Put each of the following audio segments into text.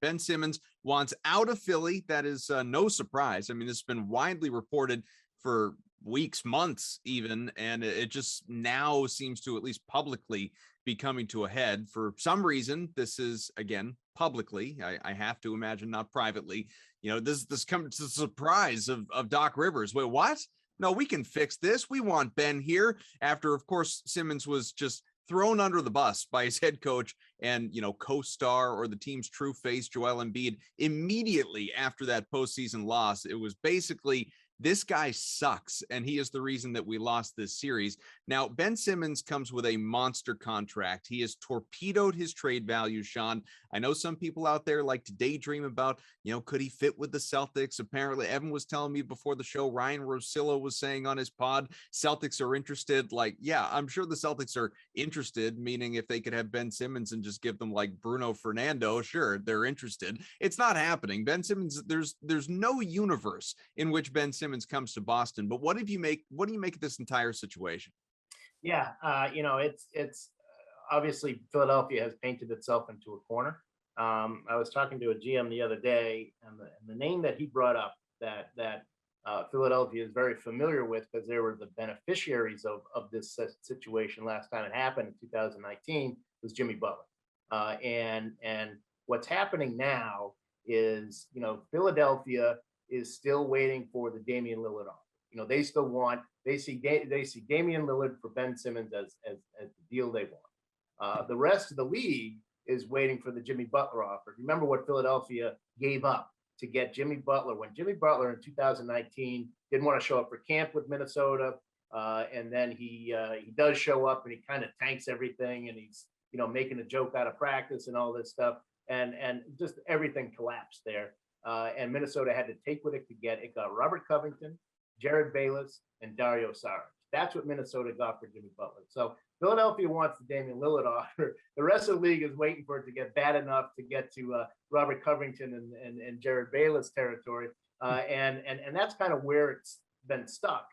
Ben Simmons wants out of Philly. That is no surprise. I mean, this has been widely reported for weeks, months even, and it just now seems to, at least publicly, be coming to a head. For some reason, this is, again, publicly, I have to imagine, not privately. This comes to the surprise of Doc Rivers. Wait, what? No, we can fix this. We want Ben here. After, of course, Simmons was just thrown under the bus by his head coach and, co-star, or the team's true face, Joel Embiid, immediately after that postseason loss. It was basically, this guy sucks, and he is the reason that we lost this series. Now, Ben Simmons comes with a monster contract. He has torpedoed his trade value, Sean. I know some people out there like to daydream about, could he fit with the Celtics? Apparently, Evan was telling me before the show, Ryan Rosillo was saying on his pod, Celtics are interested. Like, yeah, I'm sure the Celtics are interested, meaning if they could have Ben Simmons and just give them like Bruno Fernando, sure, they're interested. It's not happening. Ben Simmons, there's no universe in which Ben Simmons comes to Boston. But what do you make of this entire situation? Yeah, it's obviously Philadelphia has painted itself into a corner. I was talking to a GM the other day, and the name that he brought up that Philadelphia is very familiar with, because they were the beneficiaries of this situation last time it happened in 2019, was Jimmy Butler. And what's happening now is, Philadelphia is still waiting for the Damian Lillard offer. They still want, they see Damian Lillard for Ben Simmons as the deal they want. The rest of the league is waiting for the Jimmy Butler offer. Remember what Philadelphia gave up to get Jimmy Butler when Jimmy Butler in 2019 didn't want to show up for camp with Minnesota, and then he does show up and he kind of tanks everything, and he's making a joke out of practice and all this stuff, and just everything collapsed there. And Minnesota had to take what it could get. It got Robert Covington, Jared Bayless, and Dario Saric. That's what Minnesota got for Jimmy Butler. So Philadelphia wants the Damian Lillard offer. The rest of the league is waiting for it to get bad enough to get to Robert Covington and Jared Bayless territory. And that's kind of where it's been stuck,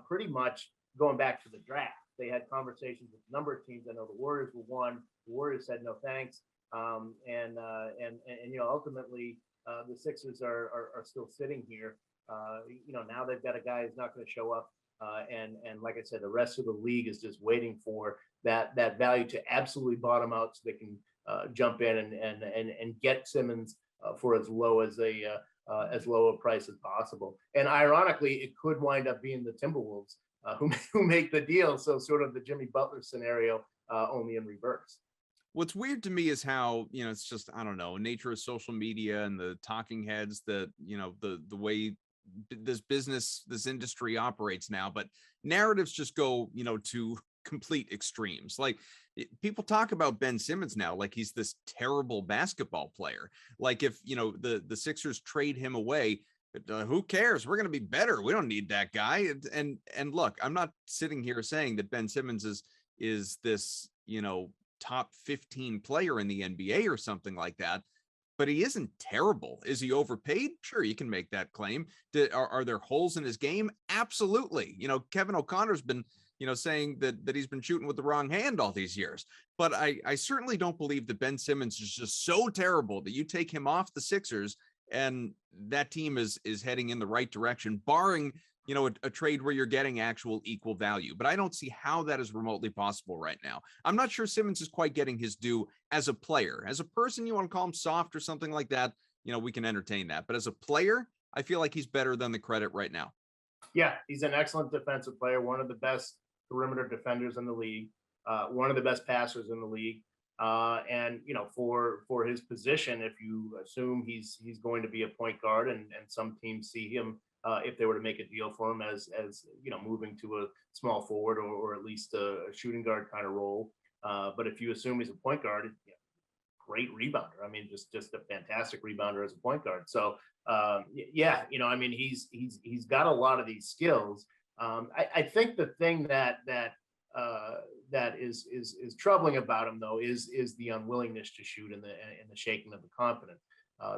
pretty much going back to the draft. They had conversations with a number of teams. I know the Warriors were one. The Warriors said no thanks. And ultimately, the Sixers are still sitting here. Now they've got a guy who's not going to show up. And like I said, the rest of the league is just waiting for that value to absolutely bottom out so they can jump in and get Simmons for as low a price as possible. And ironically, it could wind up being the Timberwolves who make the deal. So sort of the Jimmy Butler scenario, only in reverse. What's weird to me is how, it's just, I don't know, nature of social media and the talking heads that, the way this industry operates now, but narratives just go, to complete extremes. Like, people talk about Ben Simmons now like he's this terrible basketball player. Like, if, the Sixers trade him away, who cares? We're going to be better. We don't need that guy. And look, I'm not sitting here saying that Ben Simmons is this, top 15 player in the NBA or something like that, but he isn't terrible. Is he overpaid? Sure, you can make that claim. Are there holes in his game? Absolutely. Kevin O'Connor's been, saying that he's been shooting with the wrong hand all these years. But I certainly don't believe that Ben Simmons is just so terrible that you take him off the Sixers and that team is heading in the right direction, barring, a trade where you're getting actual equal value. But I don't see how that is remotely possible right now. I'm not sure Simmons is quite getting his due as a player. As a person, you want to call him soft or something like that, we can entertain that. But as a player, I feel like he's better than the credit right now. Yeah, he's an excellent defensive player, one of the best perimeter defenders in the league, one of the best passers in the league. And for his position, if you assume he's going to be a point guard, and some teams see him, if they were to make a deal for him as moving to a small forward or at least a shooting guard kind of role. But if you assume he's a point guard, great rebounder. I mean, just a fantastic rebounder as a point guard. So he's got a lot of these skills. I think the thing that is troubling about him, though, is the unwillingness to shoot and the shaking of the confidence.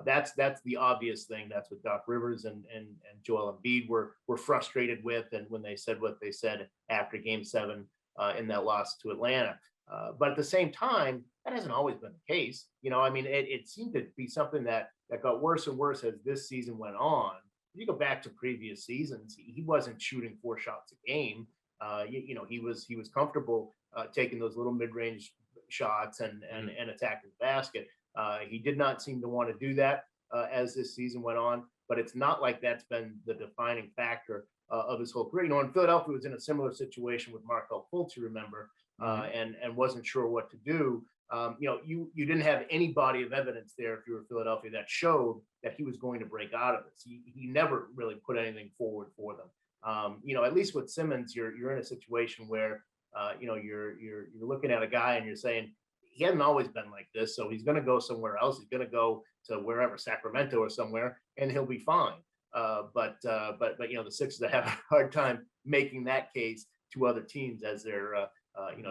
That's the obvious thing. That's what Doc Rivers and Joel Embiid were frustrated with, and when they said what they said after Game 7 in that loss to Atlanta. But at the same time, that hasn't always been the case. I mean, it seemed to be something that got worse and worse as this season went on. If you go back to previous seasons, he wasn't shooting 4 shots a game. He was comfortable taking those little mid-range shots and attacking the basket. He did not seem to want to do that as this season went on, but it's not like that's been the defining factor of his whole career. In Philadelphia was in a similar situation with Markelle Fultz, you remember, and wasn't sure what to do. You didn't have any body of evidence there if you were Philadelphia that showed that he was going to break out of this. He never really put anything forward for them. At least with Simmons, you're in a situation where you're looking at a guy and you're saying he hasn't always been like this, so he's going to go somewhere else. He's going to go to wherever, Sacramento or somewhere, and he'll be fine. But the Sixers have a hard time making that case to other teams as they're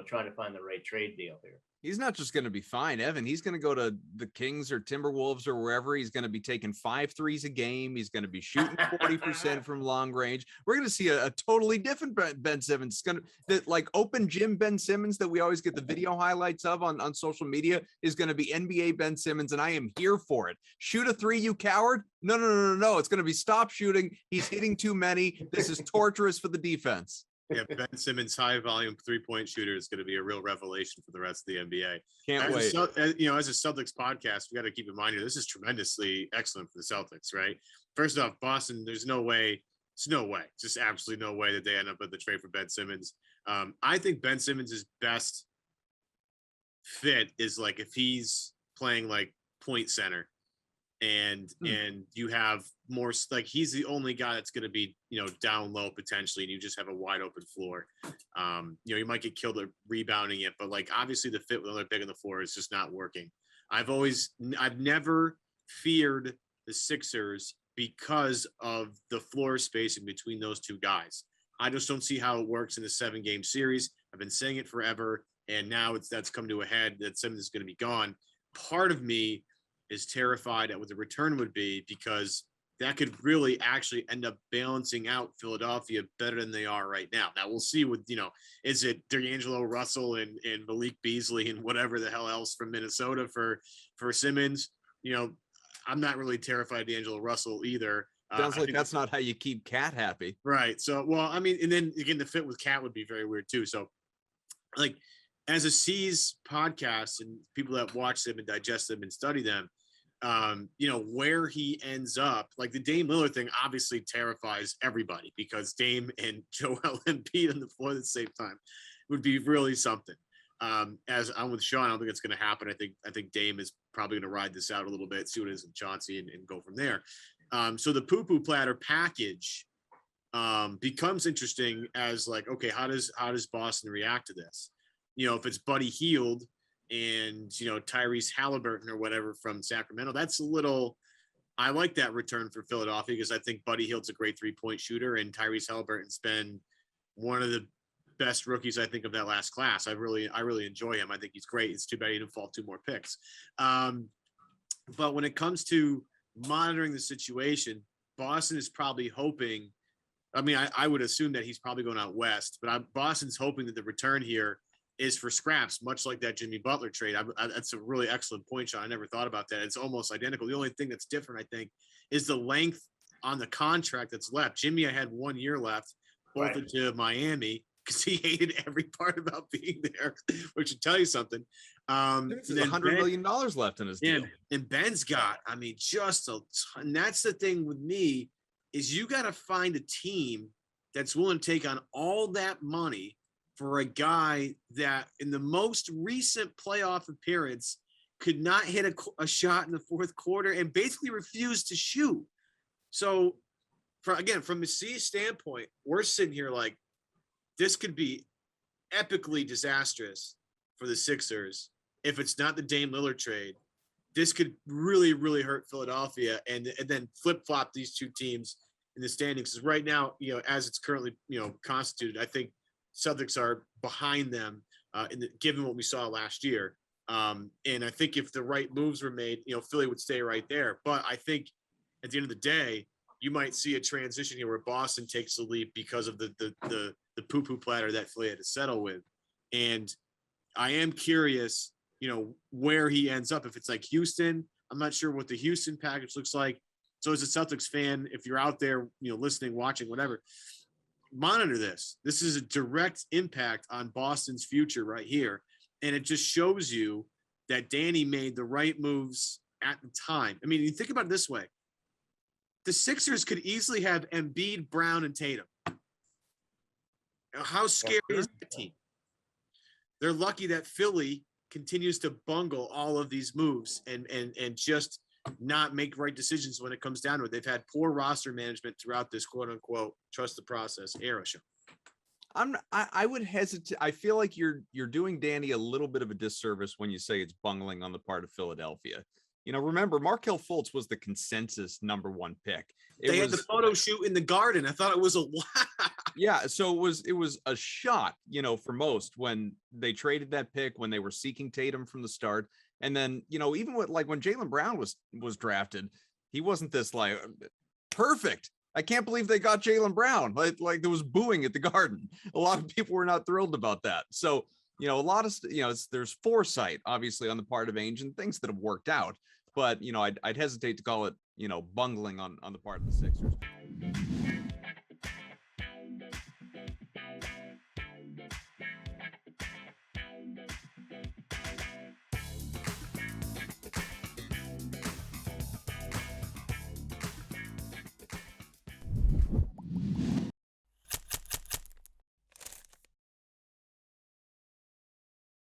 trying to find the right trade deal here. He's not just going to be fine, Evan. He's going to go to the Kings or Timberwolves or wherever. He's going to be taking 5 threes a game. He's going to be shooting 40% from long range. We're going to see a totally different Ben Simmons. It's going to, like open gym Ben Simmons that we always get the video highlights of on social media is going to be NBA Ben Simmons, and I am here for it. Shoot a 3, you coward. No. It's going to be stop shooting. He's hitting too many. This is torturous for the defense. Yeah, Ben Simmons, high volume 3-point shooter is going to be a real revelation for the rest of the NBA. Can't wait. As a Celtics podcast, we got to keep in mind here, this is tremendously excellent for the Celtics, right? First off, Boston, there's just absolutely no way that they end up with the trade for Ben Simmons. I think Ben Simmons' best fit is like if he's playing like point center and you have more, like he's the only guy that's going to be down low potentially, and you just have a wide open floor. You might get killed at rebounding it, but like obviously the fit with another big on the floor is just not working. I've never feared the Sixers because of the floor spacing between those two guys. I just don't see how it works in a 7-game series. I've been saying it forever, and now that's come to a head that Simmons is going to be gone. Part of me is terrified at what the return would be, because that could really actually end up balancing out Philadelphia better than they are right now. Now we'll see with, is it D'Angelo Russell and Malik Beasley and whatever the hell else from Minnesota for Simmons? I'm not really terrified of D'Angelo Russell either. Sounds like that's not how you keep Cat happy. Right. So, well, I mean, and then again, the fit with Cat would be very weird too. So like as a C's podcast and people that watch them and digest them and study them, where he ends up, like the Dame Lillard thing obviously terrifies everybody, because Dame and Joel Embiid on the floor at the same time would be really something. As I'm with Sean, I don't think it's going to happen. I think Dame is probably going to ride this out a little bit, see what it is in Chauncey and go from there. So the poo-poo platter package becomes interesting as like, okay, how does Boston react to this? If it's Buddy Hield and Tyrese Halliburton or whatever from Sacramento, that's a little, I like that return for Philadelphia, because I think Buddy Hield's a great 3-point shooter, and Tyrese Halliburton's been one of the best rookies I think of that last class. I really enjoy him. I think he's great. It's too bad he didn't fall 2 more picks. But when it comes to monitoring the situation, Boston is probably hoping, I mean, I would assume that he's probably going out west, but Boston's hoping that the return here is for scraps, much like that Jimmy Butler trade. That's a really excellent point, Sean. I never thought about that. It's almost identical. The only thing that's different, I think, is the length on the contract that's left. Jimmy, I had 1 year left, both to Miami, because he hated every part about being there, which should tell you something. There's $100 million left in his deal. And Ben's got, I mean, just a ton. And that's the thing with me, is you got to find a team that's willing to take on all that money for a guy that in the most recent playoff appearance could not hit a shot in the fourth quarter and basically refused to shoot. So from a C standpoint, we're sitting here like, this could be epically disastrous for the Sixers if it's not the Dame Lillard trade. This could really, really hurt Philadelphia and then flip-flop these two teams in the standings. Because right now, as it's currently, constituted, I think Celtics are behind them given what we saw last year. And I think if the right moves were made, Philly would stay right there. But I think at the end of the day, you might see a transition here where Boston takes the lead because of the poo-poo platter that Philly had to settle with. And I am curious, where he ends up. If it's like Houston, I'm not sure what the Houston package looks like. So as a Celtics fan, if you're out there, listening, watching, whatever, monitor this. This is a direct impact on Boston's future right here. And it just shows you that Danny made the right moves at the time. I mean, you think about it this way. The Sixers could easily have Embiid, Brown, and Tatum. How scary is that team? They're lucky that Philly continues to bungle all of these moves and just not make right decisions when it comes down to it. They've had poor roster management throughout this quote unquote trust the process era show. I would hesitate. I feel like you're doing Danny a little bit of a disservice when you say it's bungling on the part of Philadelphia. Remember, Markelle Fultz was the consensus #1 pick. They had the photo shoot in the Garden. I thought it was a yeah. So it was a shot, for most when they traded that pick, when they were seeking Tatum from the start. And then, even when Jaylen Brown was drafted, he wasn't this like perfect. I can't believe they got Jaylen Brown. Like there was booing at the Garden. A lot of people were not thrilled about that. So, a lot of, there's foresight, obviously, on the part of Ainge and things that have worked out. But, I'd hesitate to call it, bungling on the part of the Sixers.